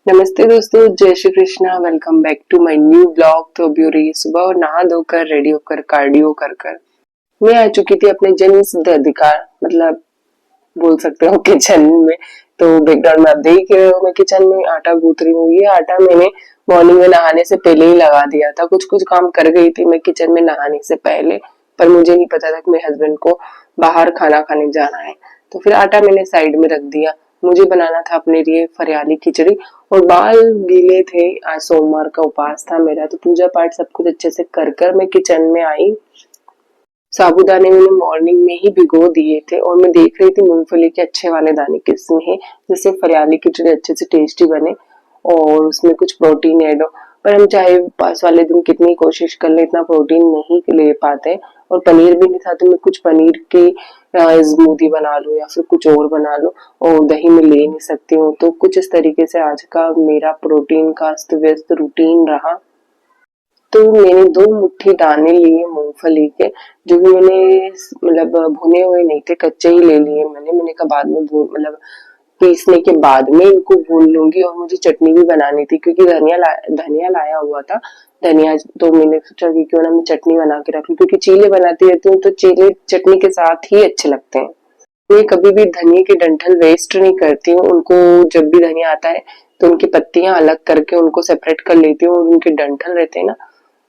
नमस्ते दोस्तों, जय Shri Krishna. Welcome back to my new blog. तो अभी हो रही है सुबह और नहा धोकर रेडी होकर कार्डियो कर कर मैं आ चुकी थी अपने जन्म सिद्ध अधिकार मतलब बोल सकते हो किचन में। तो बैकग्राउंड में आप देख रहे हो मैं किचन में आटा गूंथ रही हूँ। ये आटा मैंने मॉर्निंग में नहाने से पहले ही लगा दिया था। कुछ कुछ काम कर गई थी मैं किचन में नहाने से पहले, पर मुझे नहीं पता था कि मेरे हस्बैंड को बाहर खाना खाने जाना है। तो फिर आटा मैंने साइड में रख दिया। मुझे बनाना था अपने लिए फरियाली खिचड़ी और बाल गीले थे। आज सोमवार का उपवास था मेरा, तो पूजा पाठ सब कुछ अच्छे से कर कर मैं किचन में आई। साबूदाने मैंने मॉर्निंग में ही भिगो दिए थे और मैं देख रही थी मूंगफली के अच्छे वाले दाने किसमें है, जिससे फरियाली खिचड़ी अच्छे से टेस्टी बने और उसमें कुछ प्रोटीन ऐड हो। पर हम चाहे पास वाले दिन कितनी कोशिश कर ले इतना प्रोटीन नहीं ले पाते। और पनीर भी नहीं था तो मैं कुछ पनीर की स्मूदी बना लूं या फिर कुछ और बना लूं, और दही में ले नहीं सकती हूँ। तो कुछ इस तरीके से आज का मेरा प्रोटीन का अस्त व्यस्त रूटीन रहा। तो मैंने 2 मुट्ठी दाने लिए मूंगफली के, जो भी मैंने मतलब भुने हुए नहीं थे, कच्चे ही ले लिए मैंने कहा बाद में मतलब पीसने के बाद में इनको भून लूंगी। और मुझे चटनी भी बनानी थी क्योंकि धनिया लाया हुआ था धनिया। तो मैंने सोचा कि क्यों ना मैं चटनी बना के रख लूं, क्योंकि चीले बनाती रहती हूँ तो चीले चटनी के साथ ही अच्छे लगते हैं। मैं कभी भी धनिया के डंठल वेस्ट नहीं करती हूँ। उनको जब भी धनिया आता है तो उनकी पत्तियां अलग करके उनको सेपरेट कर लेती हूँ और उनके डंठल रहते हैं ना,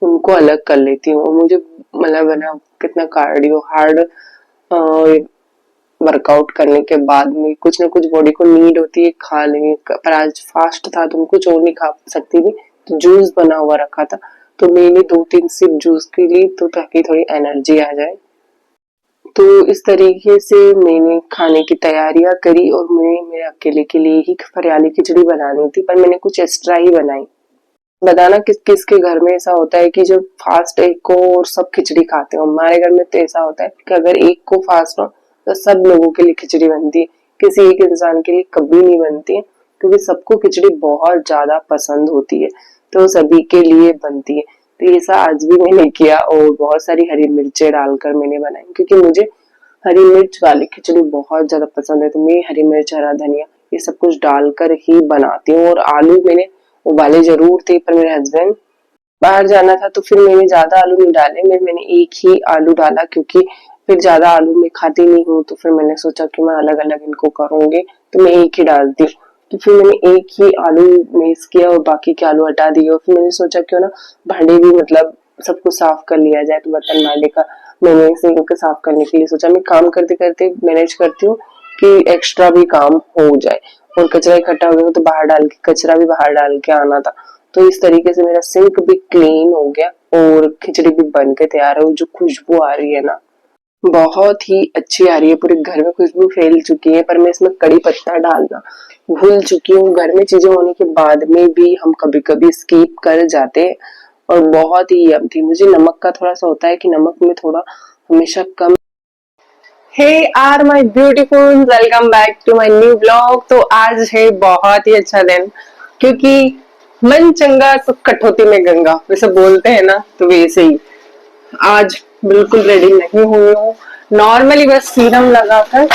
उनको अलग कर लेती हूँ। और मुझे मतलब ना कितना कार्डियो हार्ड वर्कआउट करने के बाद में कुछ ना कुछ बॉडी को नीड होती है खा लेंगे। पर आज फास्ट था तो मैं कुछ और नहीं खा सकती थी, तो जूस बना हुआ रखा था तो मैंने 2-3 सिप जूस की ली, तो ताकि थोड़ी एनर्जी आ जाए। तो इस तरीके से मैंने खाने की तैयारियां करी और मैं मेरे अकेले के लिए ही फरियाली खिचड़ी बनानी थी, पर मैंने कुछ एक्स्ट्रा ही बनाई। बताना किस किस के घर में ऐसा होता है कि जब फास्ट एक को और सब खिचड़ी खाते हो। हमारे घर में तो ऐसा होता है कि अगर एक को फास्ट हो तो सब लोगों के लिए खिचड़ी बनती है, किसी एक इंसान के लिए कभी नहीं बनती है, क्योंकि सबको खिचड़ी बहुत ज्यादा पसंद होती है तो सभी के लिए बनती है। तो ऐसा आज भी मैंने किया और बहुत सारी हरी मिर्चें डालकर मैंने बनाई, क्योंकि मुझे हरी मिर्च वाली खिचड़ी बहुत ज्यादा पसंद है। तो मैं हरी मिर्च हरा धनिया ये सब कुछ डालकर ही बनाती हूँ। और आलू मैंने उबाले जरूर थे, पर मेरे हस्बैंड बाहर जाना था तो फिर मैंने ज्यादा आलू नहीं डाले। मैंने एक ही आलू डाला, क्योंकि फिर ज्यादा आलू मैं खाती नहीं हूँ। तो फिर मैंने सोचा कि मैं अलग अलग इनको करूंगी तो मैं एक ही डालती हूँ। तो फिर मैंने एक ही आलू मिक्स किया और बाकी के आलू हटा दिए। और फिर मैंने सोचा क्यों ना भांडे भी मतलब सब कुछ साफ कर लिया जाए। तो बर्तन भांडे का मैंने सिंक साफ करने के लिए सोचा। मैं काम करते करते मैनेज करती हूँ कि एक्स्ट्रा भी काम हो जाए। और कचरा इकट्ठा हो गया तो बाहर डाल के कचरा भी बाहर डाल के आना था। तो इस तरीके से मेरा सिंक भी क्लीन हो गया और खिचड़ी भी बन के तैयार है। जो खुशबू आ रही है ना, बहुत ही अच्छी आ रही है। पूरे घर में खुशबू फैल चुकी है। पर मैं इसमें कड़ी पत्ता डालना भूल चुकी हूँ। घर में चीजें होने के बाद में भी हम कभी कभी स्किप कर जाते हैं। और बहुत ही यम थी। मुझे नमक का थोड़ा सा होता है कि नमक में थोड़ा हमेशा कम। Hey are my beautiful, welcome back to my new blog. तो आज है बहुत ही अच्छा दिन, क्योंकि मन चंगा तो कठौती में गंगा वैसे बोलते हैं ना, तो वैसे ही आज बिल्कुल रेडी नहीं हुई हूँ। नॉर्मली बस सीरम लगाकर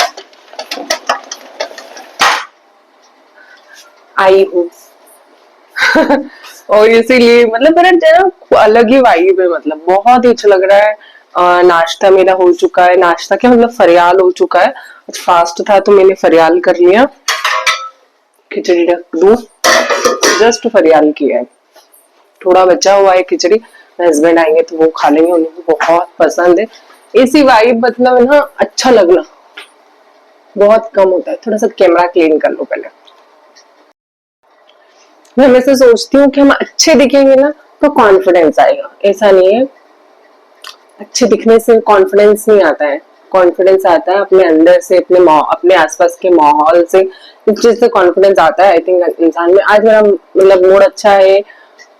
आई हूँ। और इसीलिए मतलब मेरा जरा अलग ही वाइब है, मतलब बहुत ही अच्छा लग रहा है। नाश्ता मेरा हो चुका है। नाश्ता क्या मतलब फरियाल हो चुका है। आज फास्ट था तो मैंने फरियाल कर लिया। खिचड़ी रख दूं, जस्ट फरियाल किया है। थोड़ा बचा हुआ है खिचड़ी, हस्बैंड आएंगे तो वो खा लेंगे, उन्हें बहुत पसंद है। ऐसी वाइब मतलब ना अच्छा लगना बहुत कम होता है। थोड़ा सा कैमरा क्लीन कर लो पहले। मैं हमेशा सोचती हूँ कि हम अच्छे दिखेंगे ना तो कॉन्फिडेंस आएगा। ऐसा नहीं है, अच्छे दिखने से कॉन्फिडेंस नहीं आता है। कॉन्फिडेंस आता है अपने अंदर से, अपने आसपास के माहौल से। इस चीज से कॉन्फिडेंस आता है आई थिंक इंसान में। आज मेरा मतलब मूड अच्छा है,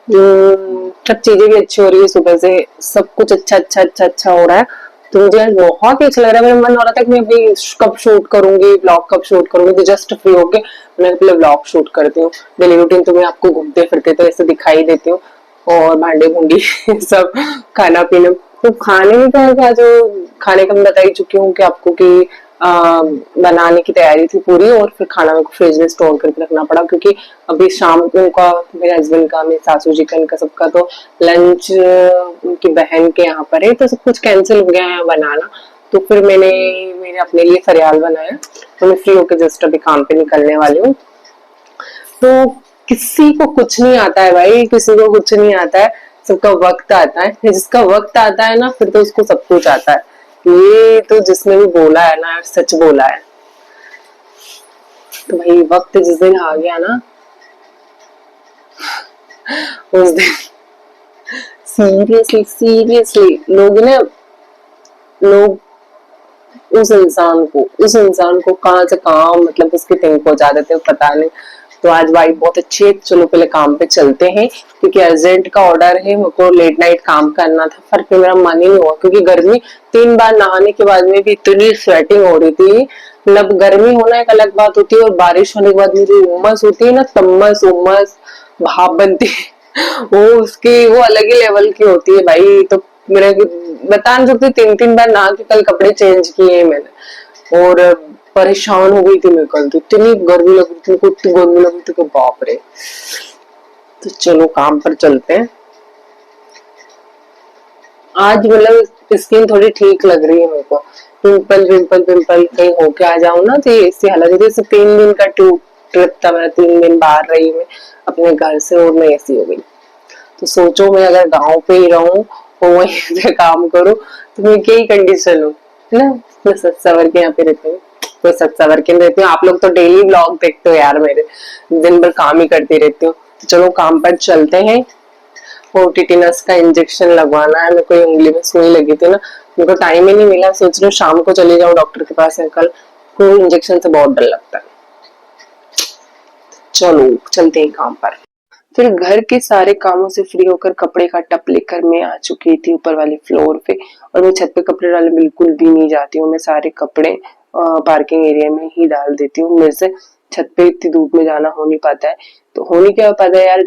सब चीजें भी अच्छी हो रही है। सुबह से सब कुछ अच्छा हो रहा है। तो मुझे आज बहुत ही अच्छा लग रहा है। मेरा मन हो रहा था कि मैं अभी कब शूट करूंगी, ब्लॉग कब शूट करूंगी। तो जस्ट फ्री होके मैं पहले ब्लॉग शूट करती हूँ। डेली रूटीन तो मैं आपको घूमते फिरते तो ऐसे दिखाई देती हूँ, और भांडे भूंगी सब खाना पीना। तो खाने में तो जो खाने का मैं बता ही चुकी हूँ कि आपको कि बनाने की तैयारी थी पूरी, और फिर खाना मेरे को फ्रिज में स्टोर करके रखना पड़ा, क्योंकि अभी शाम को उनका, मेरे हस्बैंड का, मेरे सासू जी का, इनका सबका तो लंच उनकी बहन के यहाँ पर है, तो सब कुछ कैंसिल हो गया है बनाना। तो फिर मैंने अपने लिए फरियाल बनाया, तो मैं फ्री होकर जस्ट अभी काम पे निकलने वाली हूँ। तो किसी को कुछ नहीं आता है भाई, किसी को कुछ नहीं आता है, सबका वक्त आता है। जिसका वक्त आता है ना, फिर तो उसको सब कुछ आता है। ये तो जिसने भी बोला है ना, सच बोला है। तो भाई वक्त जिस दिन आ गया ना, उस दिन सीरियसली सीरियसली लोग उस इंसान को कहाँ से कहाँ, मतलब उसकी थिंक पहुंचा देते हो पता नहीं। तो आज वाइफ बहुत अच्छी है, चलो पहले काम पे चलते हैं, क्योंकि अर्जेंट का ऑर्डर है, मेरे को लेट नाइट काम करना था। पर फिर मेरा मन ही नहीं हुआ, क्योंकि गर्मी, 3 बार नहाने के बाद में भी इतनी स्वेटिंग हो रही थी। मतलब गर्मी होना एक अलग बात होती है, और बारिश होने के बाद में जो उमस होती है ना, तमस उमस भाप बनती है, वो अलग ही लेवल की होती है भाई। तो मेरे बता नहीं सकती, 3 3 बार नहा के कल कपड़े चेंज किए हैं मैंने, और परेशान हो गई थी मैं कल। तो इतनी गर्मी लग रही थी, इतनी गर्मी लग रही थी कि बाप रे। तो चलो काम पर चलते हैं। आज मतलब स्किन थोड़ी ठीक लग रही है मेरे को, पिंपल पिंपल पिंपल कहीं होके आ जाऊं ना, तो ऐसी हालत जैसे 3 दिन का ट्रिप था मेरा, 3 दिन बाहर रही मैं अपने घर से, और मैं ऐसी हो गई। तो सोचो, मैं अगर गांव पे ही रहूं और वहीं से काम करूं, तो मैं क्या ही कंडीशन हो, है ना। मैं सच सवर के यहाँ पे रहती हूँ, तो सच सवर के रहती हूँ। आप लोग तो डेली ब्लॉग देखते हो यार मेरे, दिन भर काम ही करती रहती हूँ। तो चलो काम पर चलते हैं। वो टिटिनस का इंजेक्शन लगवाना है, मेरे को उंगली में सुई लगी थी ना, मेरे को टाइम ही नहीं मिला। सोच रही हूँ शाम को चले जाऊँ डॉक्टर के पास, कल को इंजेक्शन से बहुत डर लगता है। चलो चलते हैं काम पर। फिर घर के सारे कामों से फ्री होकर कपड़े का टप लेकर मैं आ चुकी थी ऊपर वाले फ्लोर पे। और मैं छत पे कपड़े डालने बिल्कुल भी नहीं जाती हूँ, मैं सारे कपड़े पार्किंग एरिया में ही डाल देती हूँ। मेरे से छत पे इतनी धूप में जाना हो नहीं पाता है, तो हो नहीं क्या पाता है यार,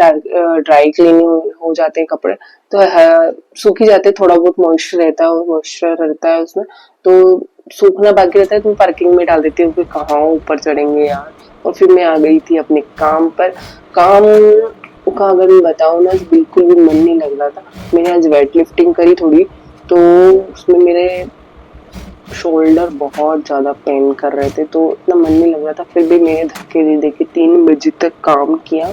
ड्राई क्लीनिंग हो जाते हैं कपड़े, तो सूख ही जाते हैं, थोड़ा बहुत मॉइस्चर रहता है, मॉइस्चर रहता है उसमें, तो सूखना बाकी रहता है, तो पार्किंग में डाल देती हूँ कि कहाँ ऊपर चढ़ेंगे यार। और फिर मैं आ गई थी अपने काम पर। काम का अगर मैं बताऊँ ना, बिल्कुल भी मन नहीं लग रहा था। मैंने आज वेट लिफ्टिंग करी थोड़ी, तो उसमें मेरे शोल्डर बहुत ज्यादा पेन कर रहे थे, तो इतना मन नहीं लग रहा था। फिर भी मैंने धक्के दे दे के 3 बजे तक काम किया,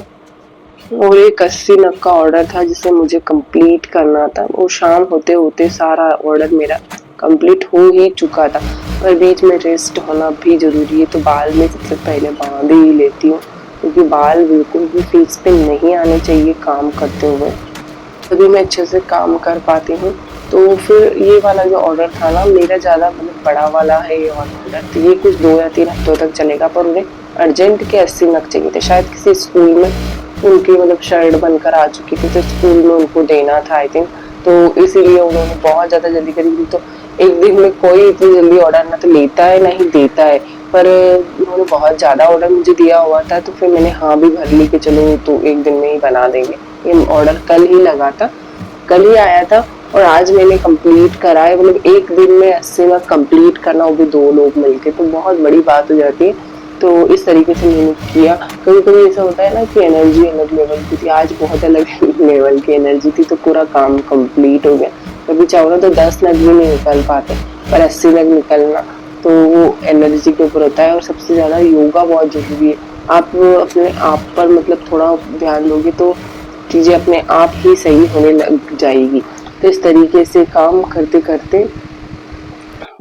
और एक 80 नग का ऑर्डर था जिसे मुझे कंप्लीट करना था। वो शाम होते होते सारा ऑर्डर मेरा कंप्लीट हो ही चुका था, पर बीच में रेस्ट होना भी जरूरी है। तो बाल में सबसे पहले बांध ही लेती हूँ, क्योंकि बाल बिल्कुल भी फेस पे नहीं आने चाहिए काम करते हुए, तभी मैं अच्छे से काम कर पाती हूँ। तो फिर ये वाला जो ऑर्डर था ना मेरा, ज्यादा मतलब बड़ा वाला है ये ऑर्डर, तो ये कुछ 2 या 3 हफ्तों तक चलेगा। पर उन्हें अर्जेंट के 80 नग चाहिए थे, शायद किसी स्कूल में उनकी मतलब शर्ट बनकर आ चुकी थी, तो स्कूल में उनको देना था आई थिंक, तो इसीलिए उन्होंने बहुत ज्यादा जल्दी करी थी। तो एक दिन में कोई इतनी जल्दी ऑर्डर ना तो लेता है ना ही देता है, पर उन्होंने बहुत ज्यादा ऑर्डर मुझे दिया हुआ था, तो फिर मैंने हाँ भी भर ली कि चलो तो एक दिन में ही बना देंगे। ये ऑर्डर कल ही लगा था, कल ही आया था, और आज मैंने कंप्लीट करा है। मतलब एक दिन में 80 नग कंप्लीट करना, वो भी 2 लोग मिलके, तो बहुत बड़ी बात हो जाती है। तो इस तरीके से मैंने किया। कभी कभी ऐसा होता है ना कि एनर्जी अलग लेवल की थी, आज बहुत अलग लेवल की एनर्जी थी, तो पूरा काम कंप्लीट हो गया। कभी चाहो ना तो 10 नग भी नहीं निकल पाते, पर 80 नग निकलना तो वो एनर्जी के ऊपर होता है। और सबसे ज्यादा योगा बहुत जरूरी है। आप अपने आप पर मतलब थोड़ा ध्यान दोगे तो चीजें अपने आप ही सही होने लग जाएगी। तो इस तरीके से काम करते करते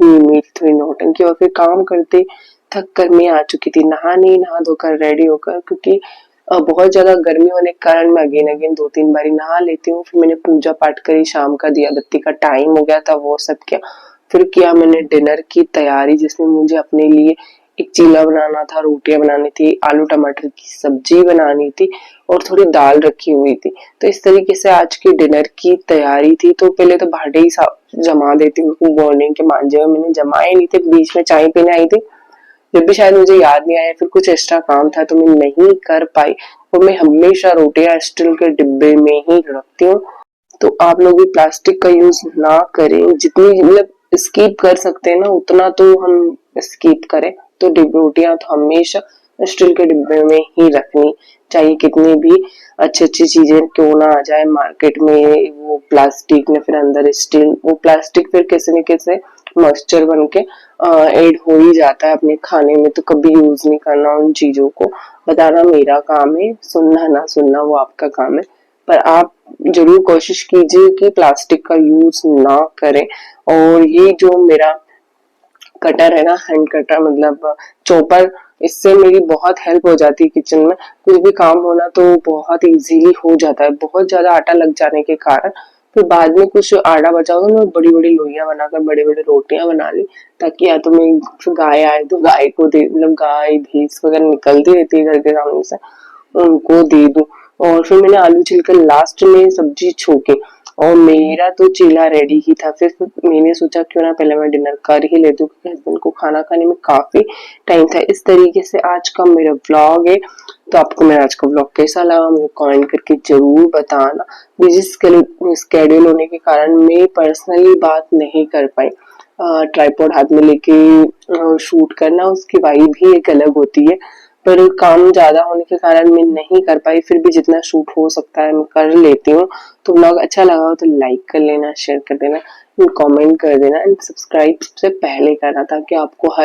मेरी थोड़ी नौटंकी, और फिर काम करते थक कर मैं आ चुकी थी, नहा धोकर रेडी होकर, क्योंकि बहुत ज्यादा गर्मी होने के कारण मैं अगेन अगेन 2 3 बारी नहा लेती हूँ। फिर मैंने पूजा पाठ करी, शाम का दिया बत्ती का टाइम हो गया था, वो सब किया। फिर किया मैंने डिनर की तैयारी, जिसमें मुझे अपने लिए एक चीला बनाना था, रोटियां बनानी थी, आलू टमाटर की सब्जी बनानी थी, और थोड़ी दाल रखी हुई थी। तो इस तरीके से आज की डिनर की तैयारी थी। तो पहले तो भांडे ही जमा देती हूँ, मॉर्निंग के मांजे हुए मैंने जमाए नहीं थे, बीच में चाय पीने आई थी, जब भी शायद मुझे याद नहीं आया, फिर कुछ एक्स्ट्रा काम था तो मैं नहीं कर पाई। और मैं हमेशा रोटियां स्टील के डिब्बे में ही रखती हूँ। तो आप लोग भी प्लास्टिक का यूज ना करें, जितनी मतलब स्किप कर सकते हैं ना उतना तो हम स्किप करें। तो रोटियां तो हमेशा स्टील के डिब्बे में ही रखनी चाहिए, कितनी भी अच्छी अच्छी चीजें क्यों ना आ जाए मार्केट में, वो प्लास्टिक में फिर अंदर स्टील, वो प्लास्टिक फिर किसी न किसी मॉइस्चर बन के ऐड हो ही जाता है अपने खाने में। तो कभी यूज नहीं करना उन चीजों को। बताना मेरा काम है, सुनना ना सुनना वो आपका काम है, पर आप जरूर कोशिश कीजिए कि प्लास्टिक का यूज ना करें। और ये जो मेरा कटर है ना, हैंड कटर मतलब चॉपर, इससे मेरी बहुत हेल्प हो जाती है किचन में। कुछ भी काम होना तो बहुत इजीली हो जाता है। बहुत ज्यादा आटा लग जाने के कारण फिर बाद में कुछ आटा बचा होगा, मैं बड़ी बड़ी लोइयां बनाकर बड़ी बड़ी रोटियां बना ली, ताकि या तो मैं गाय आए तो गाय को दे, मतलब गाय भैंस वगैरह निकलती रहती है घर के सामने से, उनको दे दूं। और फिर मैंने आलू छिलकर लास्ट में सब्जी छोके, और मेरा तो चीला रेडी ही था। फिर मैंने सोचा क्यों ना पहले मैं डिनर कर ही लेती हूँ, क्योंकि हस्बैंड को खाना खाने में काफी टाइम था। इस तरीके से आज का मेरा व्लॉग है। तो आपको मेरा आज का व्लॉग कैसा लगा मुझे कमेंट करके जरूर बताना। बिजी स्केड्यूल होने के कारण मैं पर्सनली बात नहीं कर पाई। ट्राइपॉड हाथ में लेके शूट करना, उसकी वाइब भी एक अलग होती है, पर काम ज्यादा होने के कारण मैं नहीं कर पाई। फिर भी जितना शूट हो सकता है मैं कर लेती हूँ। तो व्लॉग अच्छा लगा हो तो लाइक कर लेना, शेयर कर देना, कमेंट कर देना एंड सब्सक्राइब से पहले करना, ताकि आपको हर